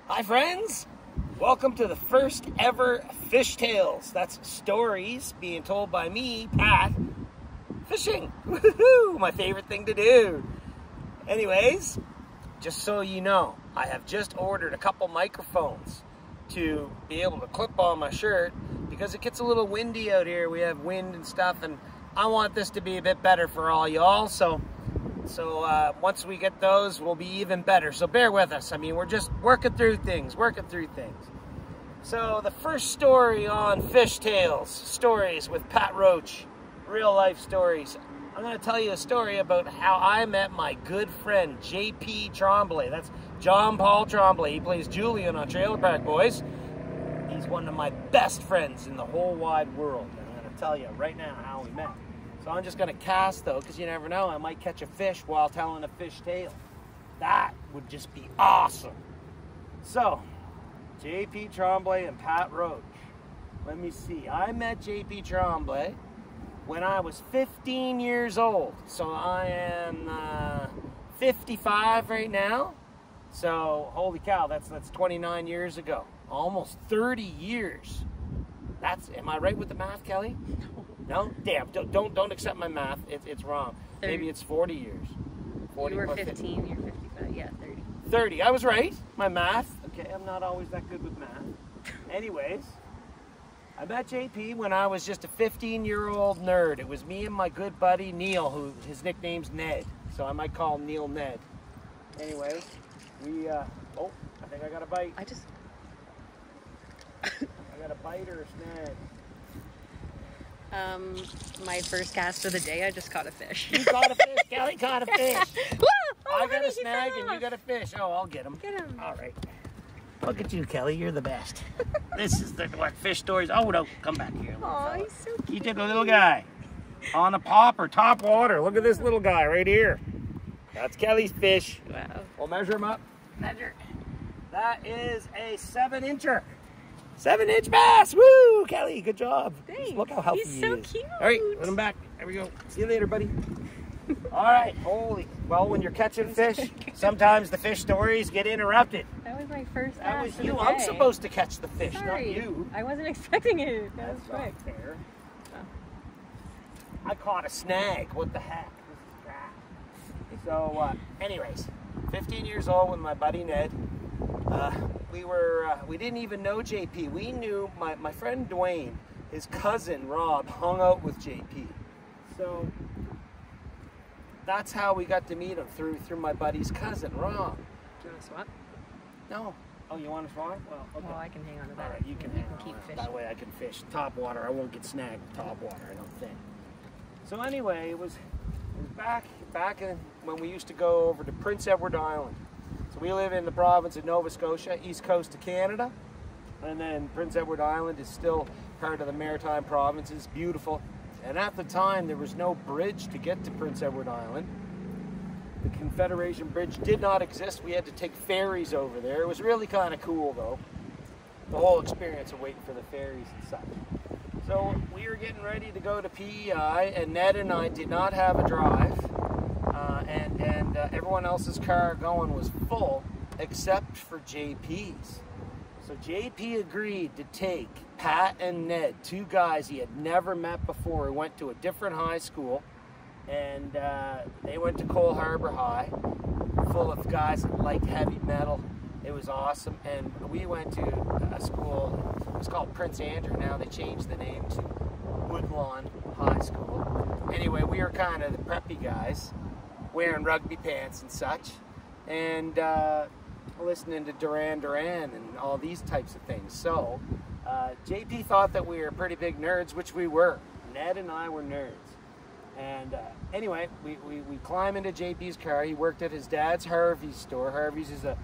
Hi friends, welcome to the first ever Fish Tales. That's stories being told by me, Pat, fishing. Woohoo! My favorite thing to do. Anyways, just so you know, I have just ordered a couple microphones to be able to clip on my shirt because it gets a little windy out here. We have wind and stuff, and I want this to be a bit better for all y'all. So once we get those, we'll be even better. So bear with us. I mean, we're just working through things. So the first story on Fish Tales, stories with Pat Roach, real life stories. I'm going to tell you a story about how I met my good friend, JP Tremblay. That's John Paul Tremblay. He plays Julian on Trailer Park Boys. He's one of my best friends in the whole wide world. And I'm going to tell you right now how we met. So I'm just going to cast, though, because you never know. I might catch a fish while telling a fish tale. That would just be awesome. So, JP Tremblay and Pat Roach. Let me see. I met JP Tremblay when I was 15 years old. So I am 55 right now. So, holy cow, that's 29 years ago. Almost 30 years. Am I right with the math, Kelly? No? Damn, don't accept my math. It's wrong. 30. Maybe it's 40 years. 40 you were 15, you're 55. Yeah, 30. 30. I was right. My math. Okay, I'm not always that good with math. Anyways, I met JP when I was just a 15-year-old nerd. It was me and my good buddy Neil, who his nickname's Ned. So I might call him Neil Ned. Anyways, we, oh, I think I got a bite. I got a bite or a snag. My first cast of the day, I just caught a fish. You caught a fish. Kelly caught a fish. Woo! I got a snag and you got a fish. Oh, I'll get him. Get him. All right. Look at you, Kelly. You're the best. This is what fish stories. Oh, no. Come back here. Oh, he's so cute. You took a little guy on a popper, top water. Look at this little guy right here. That's Kelly's fish. Wow. We'll measure him up. Measure. That is a 7-incher. 7-inch bass. Woo, Kelly. Good job. Thanks. Look how healthy He's so he is. cute. All right, put him back. There we go. See you later, buddy. All right. Holy. Well, when you're catching fish, sometimes the fish stories get interrupted. That was my first That cast was of you. the I'm day. supposed to catch the fish, Sorry. not you. I wasn't expecting it. That was That's quick. not fair. Oh. I caught a snag. What the heck? This is crap. So, anyways, 15 years old with my buddy Ned. We didn't even know JP. We knew my friend Dwayne, his cousin Rob, hung out with JP. So that's how we got to meet him, through my buddy's cousin Rob. Do you want to swap? No. Oh, you want to swap? Well, okay. Well, I can hang on to that. All right, you can hang on keep it. fishing. That way I can fish top water. I won't get snagged with top water, I don't think. So anyway, it was back when we used to go over to Prince Edward Island. So we live in the province of Nova Scotia, east coast of Canada. And then Prince Edward Island is still part of the Maritime Provinces, beautiful. And at the time, there was no bridge to get to Prince Edward Island. The Confederation Bridge did not exist. We had to take ferries over there. It was really kind of cool, though, the whole experience of waiting for the ferries and such. So we were getting ready to go to PEI, and Ned and I did not have a drive. And everyone else's car going was full, except for JP's. So JP agreed to take Pat and Ned, two guys he had never met before, who went to a different high school, and they went to Cole Harbor High, full of guys that liked heavy metal. It was awesome, and we went to a school, it was called Prince Andrew. Now they changed the name to Woodlawn High School. Anyway, we were kind of the preppy guys, wearing rugby pants and such, and listening to Duran Duran and all these types of things. So JP thought that we were pretty big nerds, which we were. Ned and I were nerds. And anyway, we climb into JP's car. He worked at his dad's Harvey's store. Harvey's is a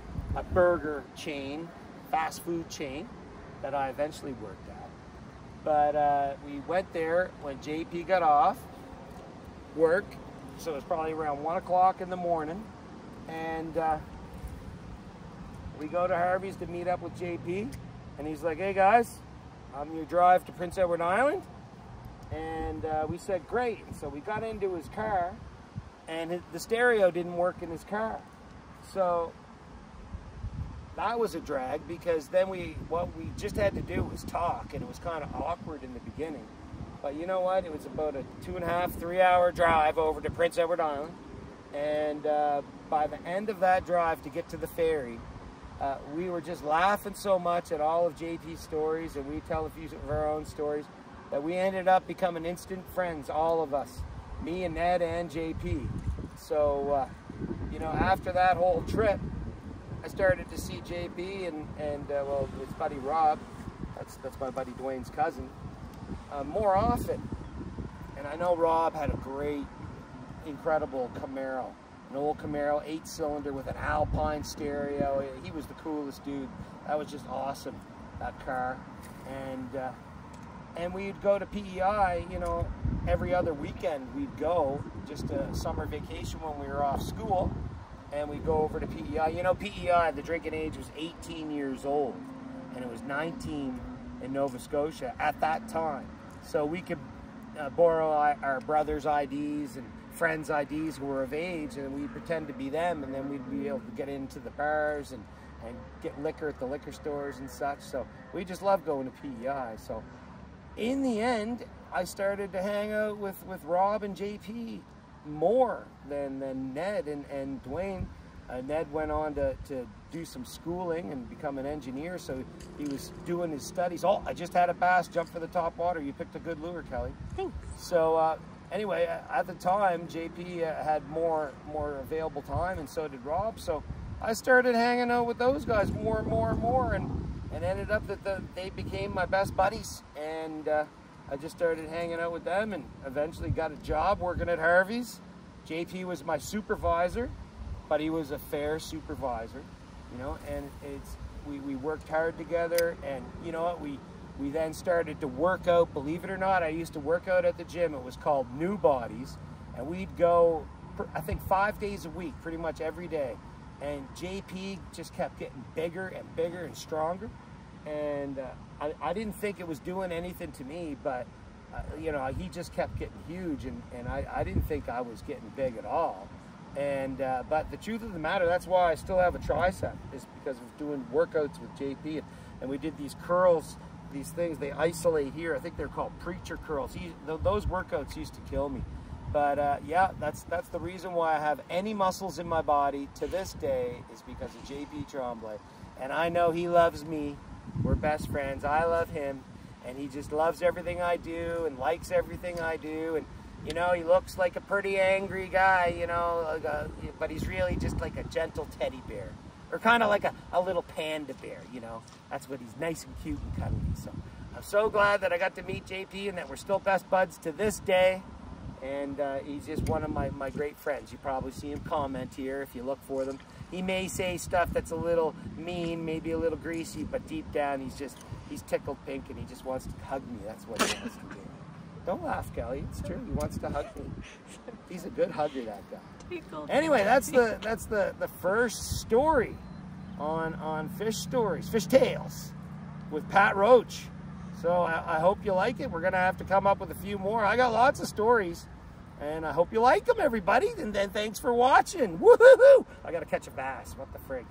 burger chain, fast food chain, that I eventually worked at. But we went there when JP got off work. So it was probably around 1 o'clock in the morning. And we go to Harvey's to meet up with JP. And he's like, hey guys, I'm your drive to Prince Edward Island. And we said, great. So we got into his car, and the stereo didn't work in his car. So that was a drag, because then what we just had to do was talk, and it was kind of awkward in the beginning. But you know what? It was about a 2.5, 3 hour drive over to Prince Edward Island. And by the end of that drive to get to the ferry, we were just laughing so much at all of JP's stories, and we tell a few of our own stories, that we ended up becoming instant friends, all of us, me and Ned and JP. So, you know, after that whole trip, I started to see JP and well, his buddy Rob, that's my buddy Dwayne's cousin, more often. And I know Rob had a great, incredible Camaro, an old Camaro, 8-cylinder with an Alpine stereo. He was the coolest dude. That was just awesome, that car. And we'd go to PEI, you know, every other weekend we'd go, just a summer vacation when we were off school, and we'd go over to PEI. You know, PEI, the drinking age was 18 years old, and it was 19 in Nova Scotia at that time. So we could borrow our brothers' IDs and friends' IDs who were of age, and we'd pretend to be them, and then we'd be able to get into the bars and get liquor at the liquor stores and such. So we just loved going to PEI. So in the end, I started to hang out with Rob and JP more than Ned and Dwayne. Ned went on to do some schooling and become an engineer, so he was doing his studies. Oh, I just had a bass jump for the top water. You picked a good lure, Kelly. Thanks. So anyway, at the time, JP had more available time, and so did Rob. So I started hanging out with those guys more and more, and ended up that they became my best buddies. And I just started hanging out with them, and eventually got a job working at Harvey's. JP was my supervisor, but he was a fair supervisor, you know, and we worked hard together. And you know what, we then started to work out. Believe it or not, I used to work out at the gym. It was called New Bodies, and we'd go, I think, 5 days a week, pretty much every day. And JP just kept getting bigger and bigger and stronger. And I didn't think it was doing anything to me, but you know, he just kept getting huge, and I didn't think I was getting big at all. And but the truth of the matter, that's why I still have a tricep, is because of doing workouts with JP. And we did these curls, these things they isolate here. I think they're called preacher curls. Those workouts used to kill me. But yeah, that's the reason why I have any muscles in my body to this day, is because of JP Tremblay. And I know he loves me. We're best friends. I love him, and he just loves everything I do and likes everything I do. And you know, he looks like a pretty angry guy, you know, but he's really just like a gentle teddy bear, or kind of like a little panda bear, you know. That's what he's, nice and cute and cuddly. So I'm so glad that I got to meet JP, and that we're still best buds to this day. And he's just one of my great friends. You probably see him comment here if you look for them. He may say stuff that's a little mean, maybe a little greasy, but deep down he's tickled pink, and he just wants to hug me. That's what he wants to do. Don't laugh, Kelly. It's true. He wants to hug me. He's a good hugger, that guy. Anyway, that's the first story on Fish Stories, Fish Tales with Pat Roach. So I hope you like it. We're gonna have to come up with a few more. I got lots of stories, and I hope you like them, everybody. And then thanks for watching. Woohoo! I gotta catch a bass. What the frig?